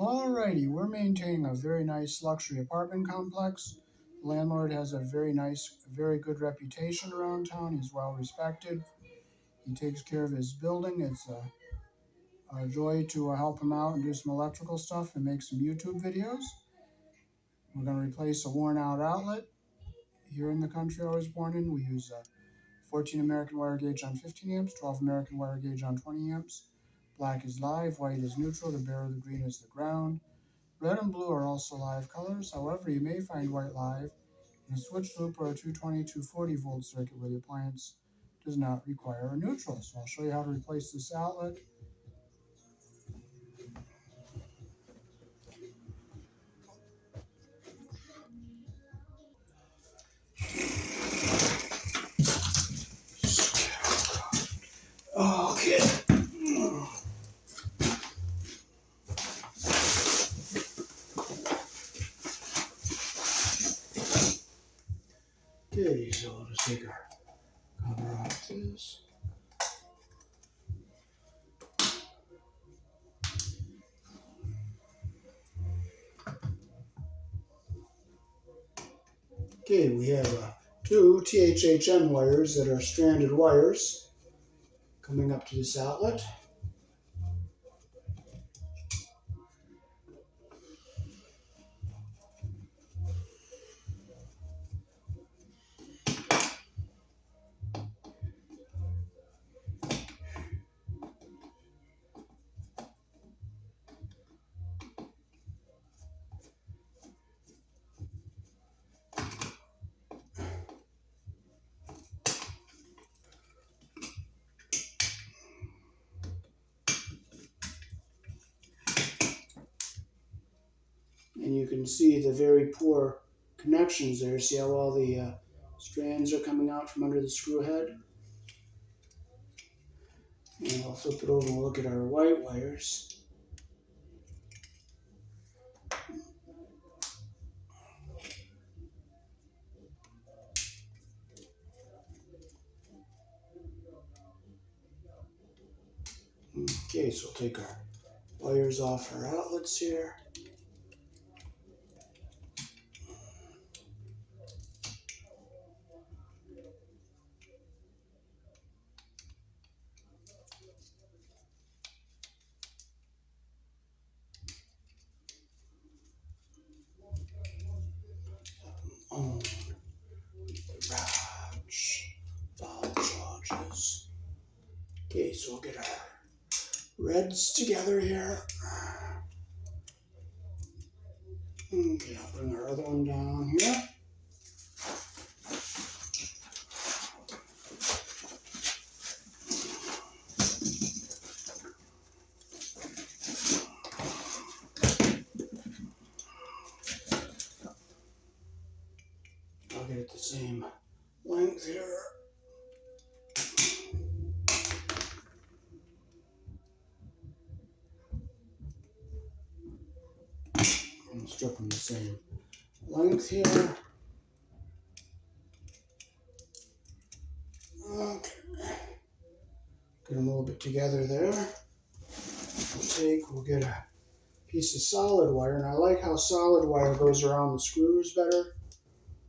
Alrighty, we're maintaining a very nice luxury apartment complex. The landlord has a very nice, very good reputation around town. He's well respected. He takes care of his building. It's a joy to help him out and do some electrical stuff and make some YouTube videos. We're going to replace a worn out outlet. Here in the country I was born in, we use 14 American wire gauge on 15 amps, 12 American wire gauge on 20 amps. Black is live, white is neutral, the bare of the green is the ground. Red and blue are also live colors. However, you may find white live in a switch loop or a 220, 240 volt circuit where the appliance does not require a neutral. So I'll show you how to replace this outlet. Okay. Okay, so I'll just take our cover off this. Okay, we have two THHN wires that are stranded wires coming up to this outlet. And you can see the very poor connections there. See how all the strands are coming out from under the screw head? And I'll flip it over and look at our white wires. Okay, so we'll take our wires off our outlets here. On the valve charges. Okay, so we'll get our reds together here. Okay, I'll bring our other one down here. I'll get it the same length here. And strip them the same length here. Okay. Get them a little bit together there. We'll get a piece of solid wire, and I like how solid wire goes around the screws better.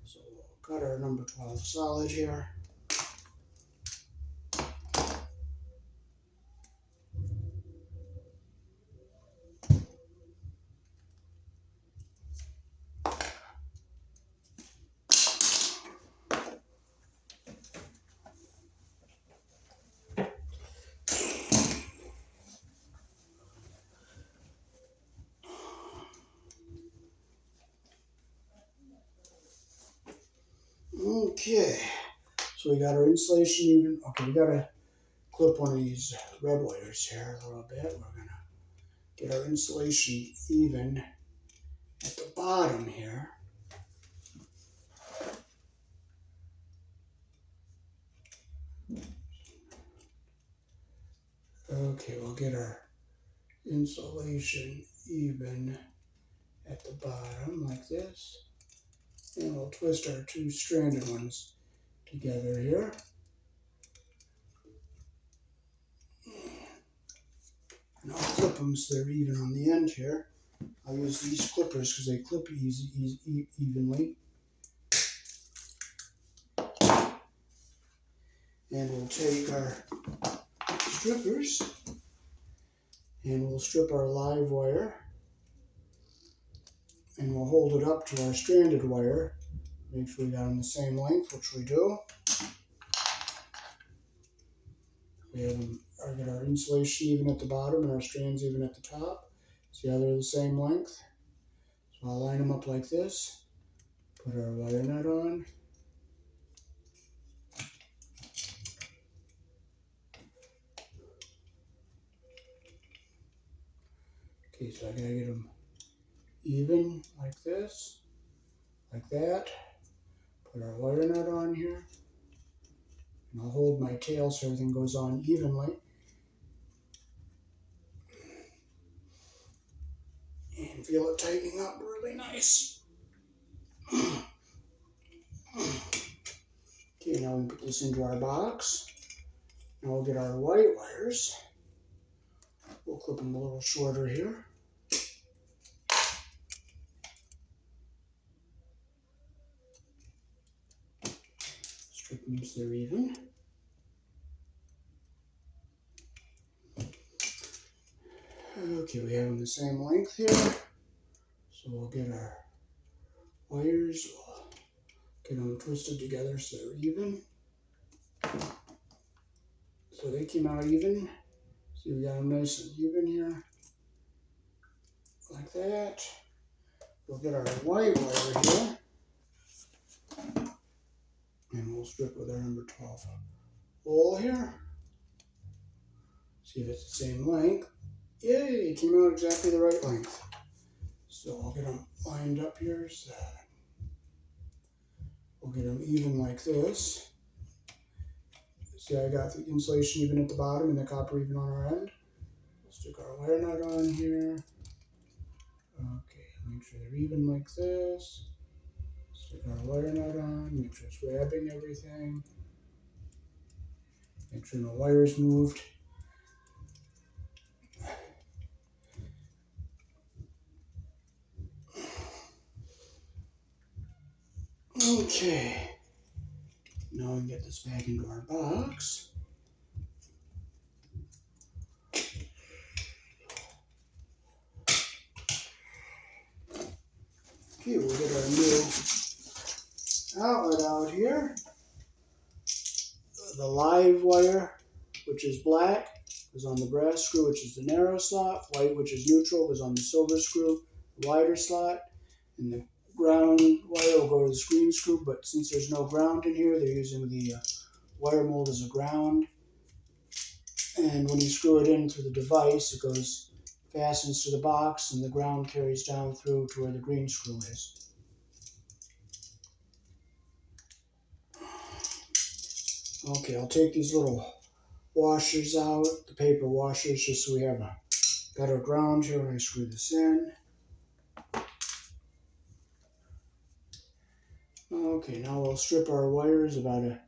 So we'll cut our number 12 solid here. Okay, so we got our insulation even. Okay, we gotta clip one of these red wires here a little bit. We're gonna get our insulation even at the bottom here. Okay, we'll get our insulation even at the bottom like this. And we'll twist our two stranded ones together here. And I'll clip them so they're even on the end here. I'll use these clippers because they clip evenly. And we'll take our strippers and we'll strip our live wire and we'll hold it up to our stranded wire. Make sure we got them the same length, which we do. We have them, get our insulation even at the bottom and our strands even at the top. See how they're the same length? So I'll line them up like this, put our wire nut on. Okay, so I gotta get them even like this, like that. Put our wire nut on here. And I'll hold my tail so everything goes on evenly. And feel it tightening up really nice. Okay, now we put this into our box. Now we'll get our white wires. We'll clip them a little shorter here. Strip them so they're even. Okay, we have them the same length here. So we'll get our wires, get them twisted together so they're even. So they came out even. See, we got them nice and even here. Like that. We'll get our white wire here. And we'll strip with our number 12 wool here. See if it's the same length. Yay, it came out exactly the right length. So I'll get them lined up here. So we'll get them even like this. See, I got the insulation even at the bottom and the copper even on our end. We'll stick our wire nut on here. Okay, make sure they're even like this. Stick our wire nut on, make sure it's grabbing everything. Make sure no wires moved. Okay, now we can get this back into our box. Okay, we'll get our new outlet out here. The live wire, which is black, goes on the brass screw, which is the narrow slot. White, which is neutral, goes on the silver screw, the wider slot. And the ground wire will go to the screen screw, but since there's no ground in here, they're using the wire mold as a ground. And when you screw it in through the device, it goes, fastens to the box, and the ground carries down through to where the green screw is. Okay, I'll take these little washers out, the paper washers, just so we have a better ground here when I screw this in. Okay, now we'll strip our wires about an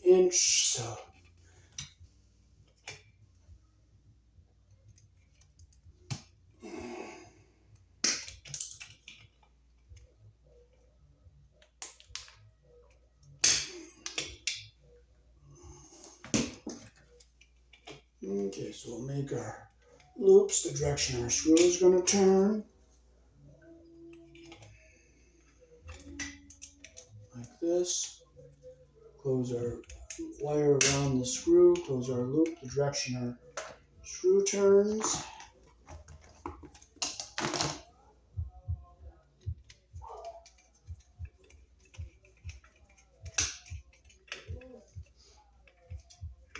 inch, so. Okay, so we'll make our loops the direction our screw is going to turn. Like this. Close our wire around the screw, close our loop the direction our screw turns.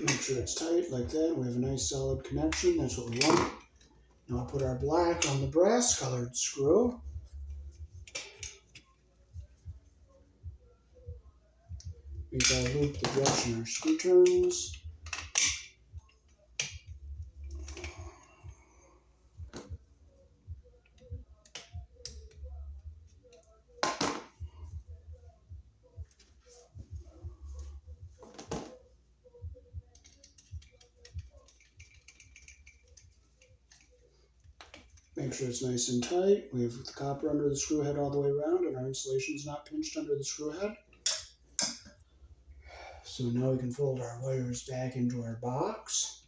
Make sure it's tight like that. We have a nice solid connection. That's what we want. Now I'll put our black on the brass colored screw. Make our loop the direction our screw turns. Make sure it's nice and tight. We have the copper under the screw head all the way around, and our insulation is not pinched under the screw head. So now we can fold our wires back into our box.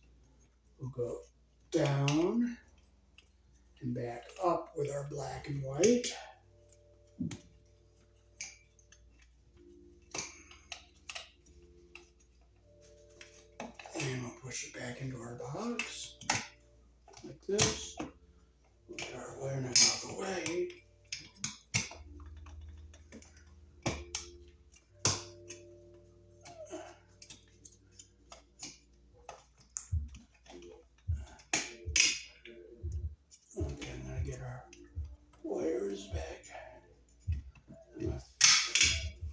We'll go down and back up with our black and white. And we'll push it back into our box like this. We'll get our wire nut out of the way. Okay, I'm going to get our wires back. I'm going to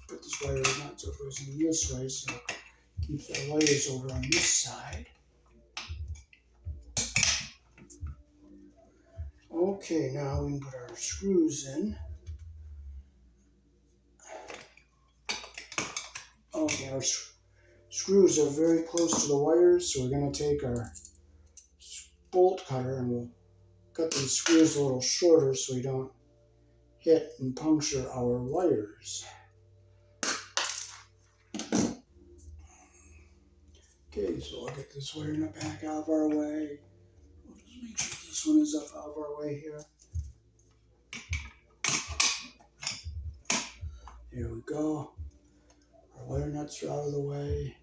put this wire nut so it goes in this way, so it keeps our wires over on this side. Okay, now we can put our screws in. Okay, our screws are very close to the wires, so we're going to take our bolt cutter and we'll cut these screws a little shorter so we don't hit and puncture our wires. Okay, so I'll get this wire nut back out of our way. We'll just make sure this one is up out of our way here. There we go. Our wire nuts are out of the way.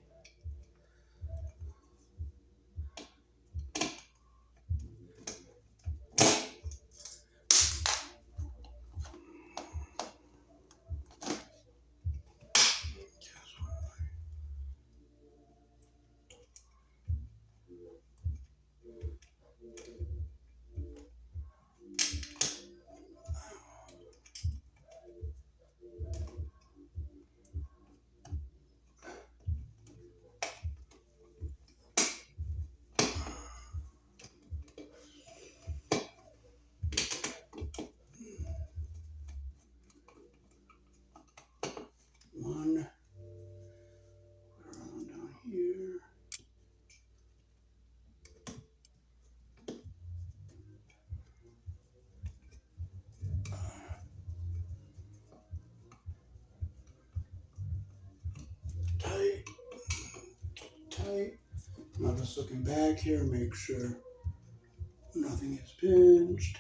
One. Put our one down here. Tight. Tight. Now just looking back here, make sure nothing is pinched.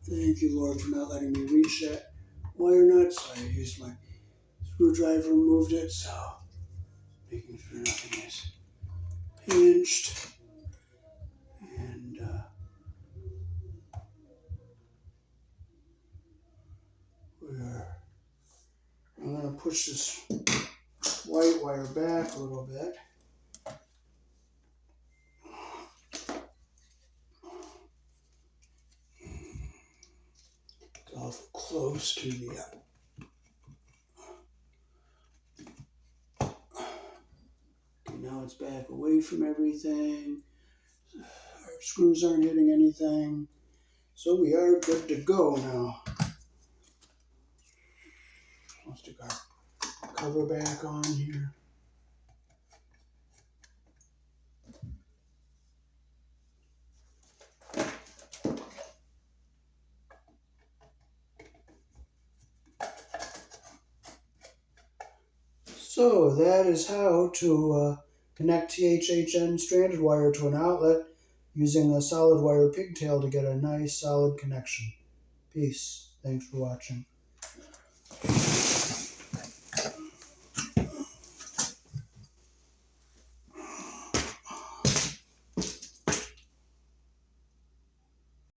Thank you, Lord, for not letting me reach that wire nut. So I used my screwdriver and moved it, so making sure nothing is pinched. And I'm going to push this white wire back a little bit. It's awful close to the okay, now it's back away from everything. Our screws aren't hitting anything. So we are good to go now. Let's stick our cover back on here. So that is how to connect THHN stranded wire to an outlet using a solid wire pigtail to get a nice solid connection. Peace. Thanks for watching.